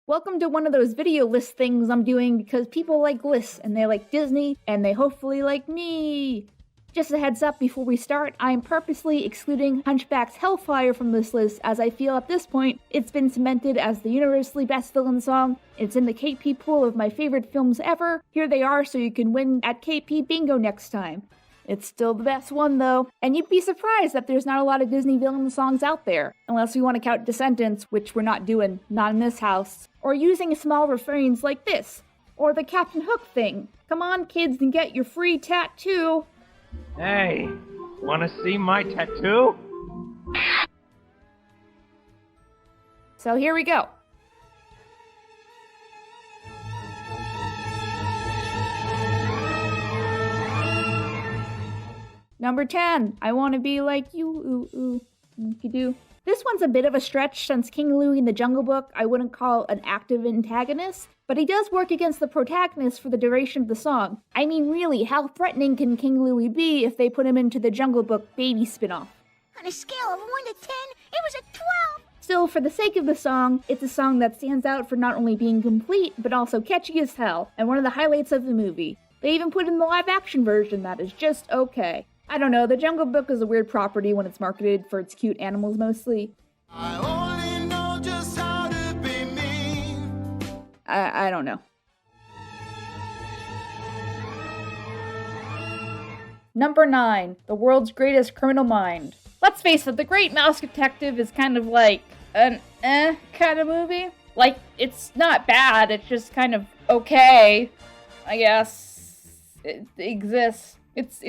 Welcome to one of those video list things I'm doing because people like lists and they like Disney and they hopefully like me. Just a heads up before we start, I am purposely excluding Hunchback's Hellfire from this list as I feel at this point it's been cemented as the universally best villain song. It's in the KP pool of my favorite films ever. Here they are so you can win at KP Bingo next time. It's still the best one though, and you'd be surprised that there's not a lot of Disney villain songs out there, unless we want to count Descendants, which we're not doing, not in this house, or using small refrains like this, or the Captain Hook thing. Come on kids and get your free tattoo. Hey, wanna see my tattoo? So here we go. Number 10, I want to be like you, ooh, ooh, do. This one's a bit of a stretch since King Louie in the Jungle Book I wouldn't call an active antagonist, but he does work against the protagonist for the duration of the song. I mean really, how threatening can King Louie be if they put him into the Jungle Book baby spinoff? On a scale of 1 to 10, it was a 12! Still, for the sake of the song, it's a song that stands out for not only being complete, but also catchy as hell, and one of the highlights of the movie. They even put in the live-action version that is just okay. I don't know, the Jungle Book is a weird property when it's marketed for its cute animals mostly. I only know just how to be me. I don't know. Number 9, the world's greatest criminal mind. Let's face it, The Great Mouse Detective is kind of like an kind of movie. Like, it's not bad, it's just kind of okay, I guess. It exists. It's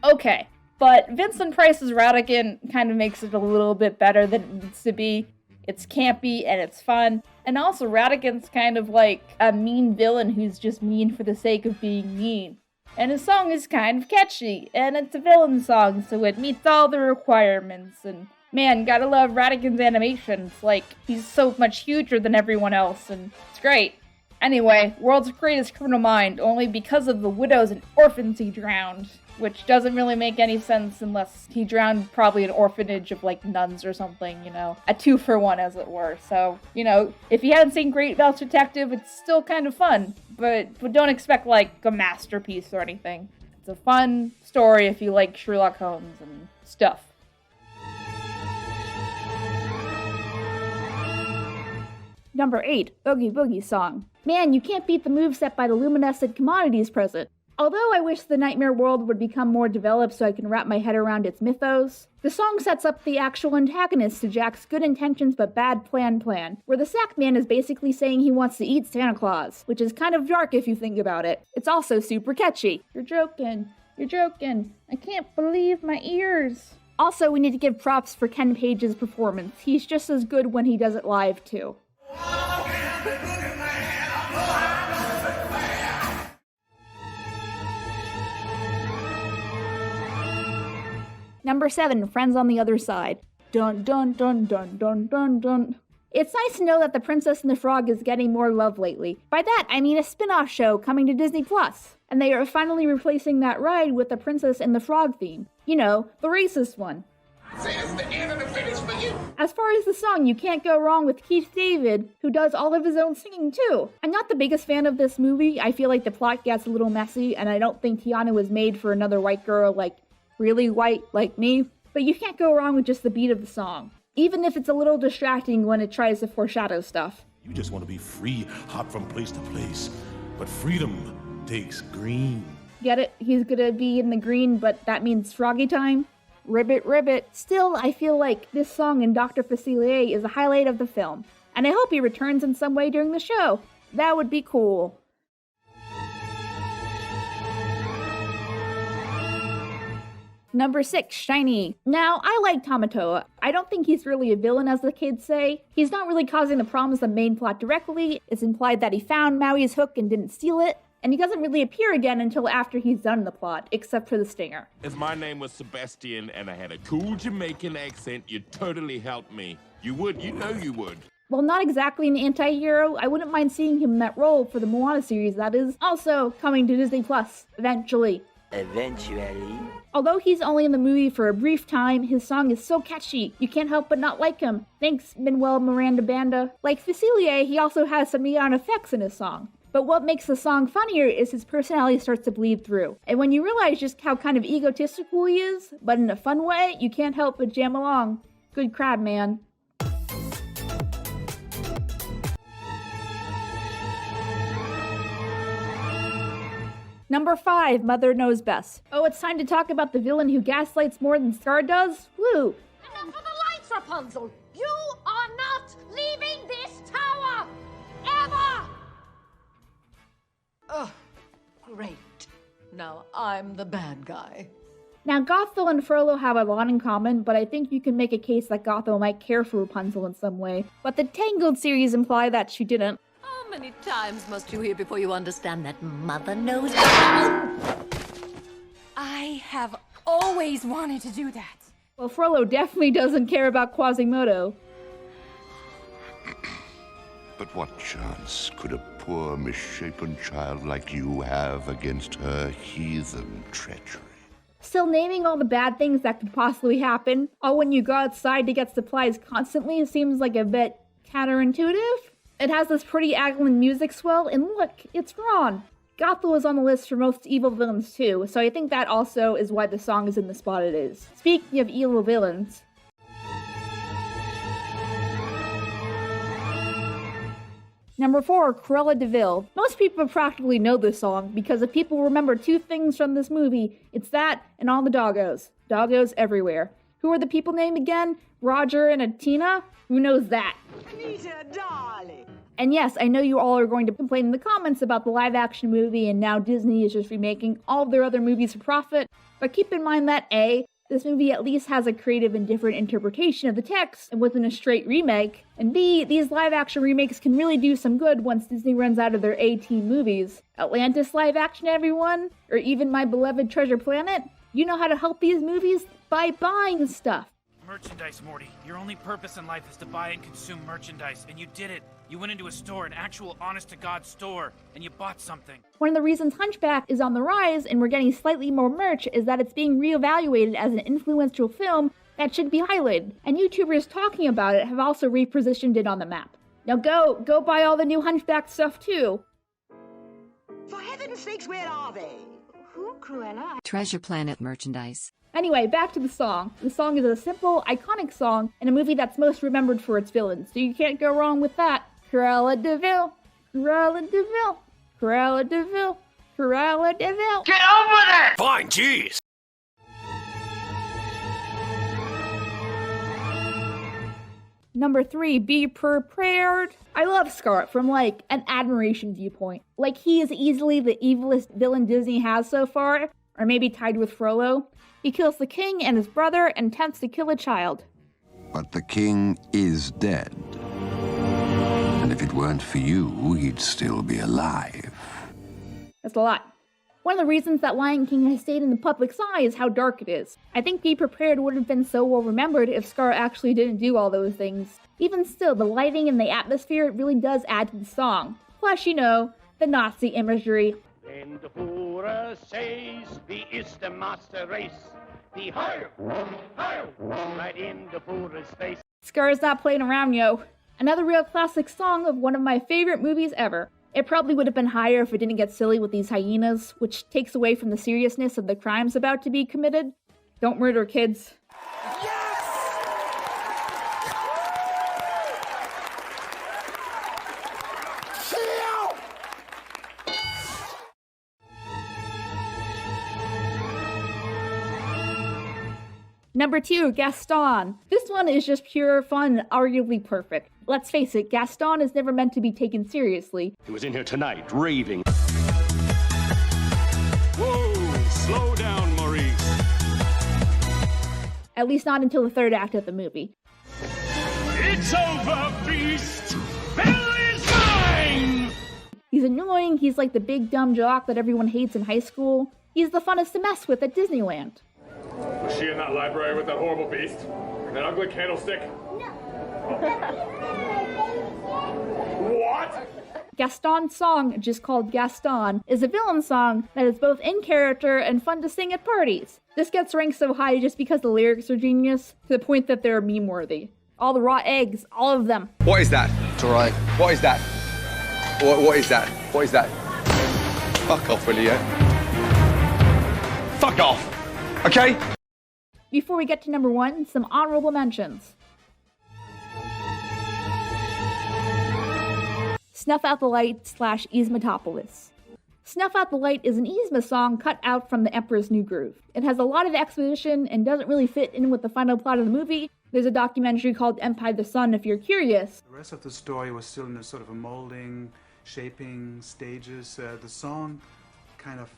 okay. But Vincent Price's Ratigan kind of makes it a little bit better than it needs to be. It's campy and it's fun. And also Ratigan's kind of like a mean villain who's just mean for the sake of being mean. And his song is kind of catchy, and it's a villain song, so it meets all the requirements. And man, gotta love Ratigan's animations. Like, he's so much huger than everyone else, and it's great. Anyway, world's greatest criminal mind, only because of the widows and orphans he drowned. Which doesn't really make any sense unless he drowned probably an orphanage of like nuns or something, you know. A 2-for-1 as it were. So, you know, if you haven't seen Great Mouse Detective, it's still kind of fun. But don't expect like a masterpiece or anything. It's a fun story if you like Sherlock Holmes and stuff. Number 8, Oogie Boogie song. Man, you can't beat the moveset by the luminescent commodities present. Although I wish the Nightmare World would become more developed so I can wrap my head around its mythos, the song sets up the actual antagonist to Jack's good intentions but bad plan, where the sack man is basically saying he wants to eat Santa Claus, which is kind of dark if you think about it. It's also super catchy. You're joking, I can't believe my ears. Also, we need to give props for Ken Page's performance. He's just as good when he does it live too. Number 7, Friends on the Other Side. Dun dun dun dun dun dun dun. It's nice to know that The Princess and the Frog is getting more love lately. By that, I mean a spin-off show coming to Disney+. And they are finally replacing that ride with the Princess and the Frog theme. You know, the racist one. It's the end of the finish for you. As far as the song, you can't go wrong with Keith David, who does all of his own singing too. I'm not the biggest fan of this movie. I feel like the plot gets a little messy, and I don't think Tiana was made for another white girl like really white like me, but you can't go wrong with just the beat of the song, even if it's a little distracting when it tries to foreshadow stuff. You just want to be free, hop from place to place, but freedom takes green. Get it? He's gonna be in the green, but that means froggy time? Ribbit, ribbit. Still, I feel like this song in Dr. Facilier is a highlight of the film, and I hope he returns in some way during the show. That would be cool. Number 6, Shiny. Now, I like Tamatoa. I don't think he's really a villain as the kids say. He's not really causing the problems of the main plot directly. It's implied that he found Maui's hook and didn't steal it. And he doesn't really appear again until after he's done the plot, except for the stinger. If my name was Sebastian and I had a cool Jamaican accent, you'd totally help me. You would, you know you would. While not exactly an anti-hero, I wouldn't mind seeing him in that role for the Moana series that is also coming to Disney Plus eventually. Eventually. Although he's only in the movie for a brief time, his song is so catchy, you can't help but not like him. Thanks, Manuel Miranda Banda. Like Facilier, he also has some neon effects in his song. But what makes the song funnier is his personality starts to bleed through. And when you realize just how kind of egotistical he is, but in a fun way, you can't help but jam along. Good crowd, man. Number 5, Mother Knows Best. Oh, it's time to talk about the villain who gaslights more than Scar does? Woo! Enough of the lights, Rapunzel! You are not leaving this tower! Ever! Oh, great. Now I'm the bad guy. Now, Gothel and Frollo have a lot in common, but I think you can make a case that Gothel might care for Rapunzel in some way. But the Tangled series imply that she didn't. How many times must you hear before you understand that Mother knows? I have always wanted to do that. Well, Frollo definitely doesn't care about Quasimodo. But what chance could a poor, misshapen child like you have against her heathen treachery? Still naming all the bad things that could possibly happen, all when you go outside to get supplies constantly, seems like a bit counterintuitive. It has this pretty Aglin music swell, and look, it's Ron. Gothel is on the list for most evil villains too, so I think that also is why the song is in the spot it is. Speaking of evil villains, Number 4, Cruella de Vil. Most people practically know this song, because if people remember 2 things from this movie, it's that and all the doggos. Doggos everywhere. Who are the people named again? Roger and Atina? Who knows that? Peter, darling. And yes, I know you all are going to complain in the comments about the live-action movie and now Disney is just remaking all of their other movies for profit, but keep in mind that A, this movie at least has a creative and different interpretation of the text and wasn't a straight remake, and B, these live-action remakes can really do some good once Disney runs out of their A-team movies. Atlantis live-action, everyone? Or even My Beloved Treasure Planet? You know how to help these movies? By buying stuff. Merchandise, Morty. Your only purpose in life is to buy and consume merchandise, and you did it. You went into a store, an actual honest-to-God store, and you bought something. One of the reasons Hunchback is on the rise and we're getting slightly more merch is that it's being reevaluated as an influential film that should be highlighted, and YouTubers talking about it have also repositioned it on the map. Now go buy all the new Hunchback stuff too. For heaven's sakes, where are they? Who, Cruella? Treasure Planet merchandise. Anyway, back to the song. The song is a simple, iconic song in a movie that's most remembered for its villains, so you can't go wrong with that. Cruella de Vil, Cruella de Vil, Cruella de Vil, Cruella de Vil. Get over there! Fine, jeez! Number 3, Be Prepared. I love Scar from, like, an admiration viewpoint. Like, he is easily the evilest villain Disney has so far, or maybe tied with Frollo. He kills the king and his brother and attempts to kill a child. But the king is dead. And if it weren't for you, he'd still be alive. That's a lot. One of the reasons that Lion King has stayed in the public's eye is how dark it is. I think Be Prepared would have been so well remembered if Scar actually didn't do all those things. Even still, the lighting and the atmosphere really does add to the song. Plus, you know, the Nazi imagery. And the Führer says, wie ist der Master Race? The higher, right in the Führer's face. Scar's not playing around, yo. Another real classic song of one of my favorite movies ever. It probably would have been higher if it didn't get silly with these hyenas, which takes away from the seriousness of the crimes about to be committed. Don't murder kids. Number 2, Gaston. This one is just pure fun and arguably perfect. Let's face it, Gaston is never meant to be taken seriously. He was in here tonight, raving. Whoa, slow down, Maurice. At least not until the 3rd act of the movie. It's over, beast! Belle is mine! He's annoying, he's like the big dumb jock that everyone hates in high school. He's the funnest to mess with at Disneyland. Was she in that library with that horrible beast? And that ugly candlestick? No. What? Gaston's song, just called Gaston, is a villain song that is both in character and fun to sing at parties. This gets ranked so high just because the lyrics are genius, to the point that they're meme-worthy. All the raw eggs, all of them. What is that? It's alright. What is that? What is that? What is that? Fuck off, will you? Fuck off! Okay? Before we get to number 1, some honorable mentions. Snuff Out the Light / Yzmatopolis. Snuff Out the Light is an Yzma song cut out from The Emperor's New Groove. It has a lot of exposition and doesn't really fit in with the final plot of the movie. There's a documentary called Empire the Sun if you're curious. The rest of the story was still in a sort of a molding, shaping stages. The song kind of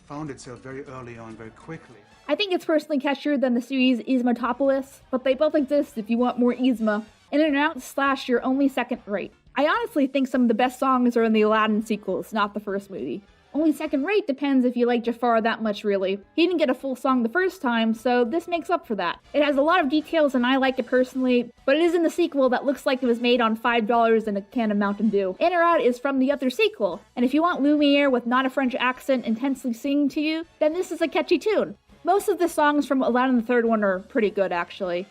found itself very early on, very quickly. I think it's personally catchier than the series Yzmatopolis, but they both exist if you want more Yzma. In and out / you're only second rate. I honestly think some of the best songs are in the Aladdin sequels, not the first movie. Only second rate depends if you like Jafar that much, really. He didn't get a full song the first time, so this makes up for that. It has a lot of details and I like it personally, but it is in the sequel that looks like it was made on $5 and a can of Mountain Dew. In or Out is from the other sequel, and if you want Lumiere with not a French accent intensely singing to you, then this is a catchy tune. Most of the songs from Aladdin the Third One are pretty good, actually.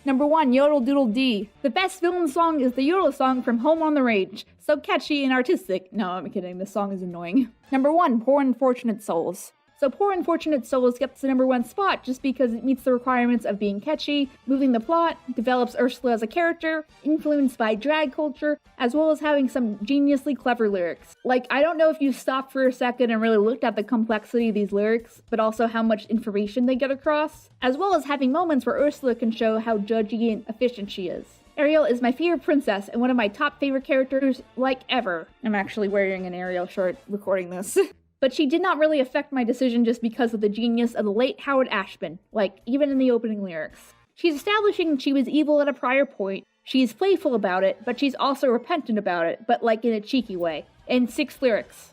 Number 1, Yodel Doodle Dee. The best villain song is the Yodel song from Home on the Range. So catchy and artistic. No, I'm kidding, this song is annoying. Number 1, Poor Unfortunate Souls. So Poor Unfortunate Souls gets the number 1 spot just because it meets the requirements of being catchy, moving the plot, develops Ursula as a character, influenced by drag culture, as well as having some geniusly clever lyrics. Like, I don't know if you stopped for a second and really looked at the complexity of these lyrics, but also how much information they get across, as well as having moments where Ursula can show how judgy and efficient she is. Ariel is my favorite princess and one of my top favorite characters, like, ever. I'm actually wearing an Ariel shirt recording this. But she did not really affect my decision just because of the genius of the late Howard Ashman, like, even in the opening lyrics. She's establishing she was evil at a prior point, she's playful about it, but she's also repentant about it, but like in a cheeky way. In 6 lyrics.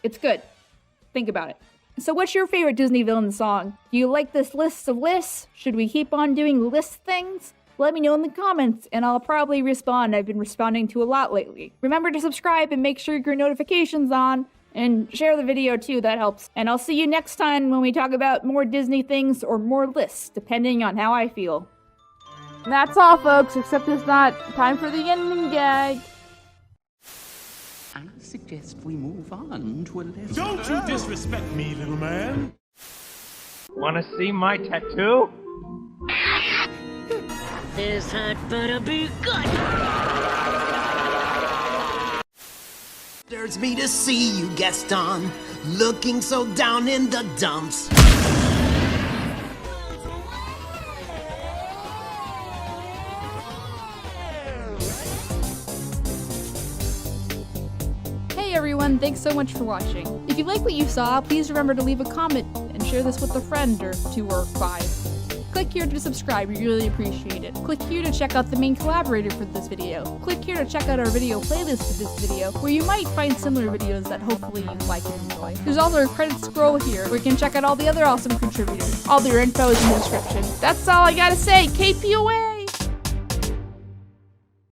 It's good. Think about it. So what's your favorite Disney villain song? Do you like this list of lists? Should we keep on doing list things? Let me know in the comments, and I'll probably respond. I've been responding to a lot lately. Remember to subscribe and make sure your notifications on. And share the video too, that helps. And I'll see you next time when we talk about more Disney things or more lists, depending on how I feel. And that's all, folks, except it's not time for the ending gag. I suggest we move on to a less... Don't you disrespect me, little man. Wanna see my tattoo? This hut better be good. Disturbs me to see you, Gaston, looking so down in the dumps. Hey everyone, thanks so much for watching. If you like what you saw, please remember to leave a comment and share this with a friend or 2 or 5. Click here to subscribe, we really appreciate it. Click here to check out the main collaborator for this video. Click here to check out our video playlist for this video, where you might find similar videos that hopefully you like and enjoy. There's also a credit scroll here, where you can check out all the other awesome contributors. All their info is in the description. That's all I gotta say, KPON!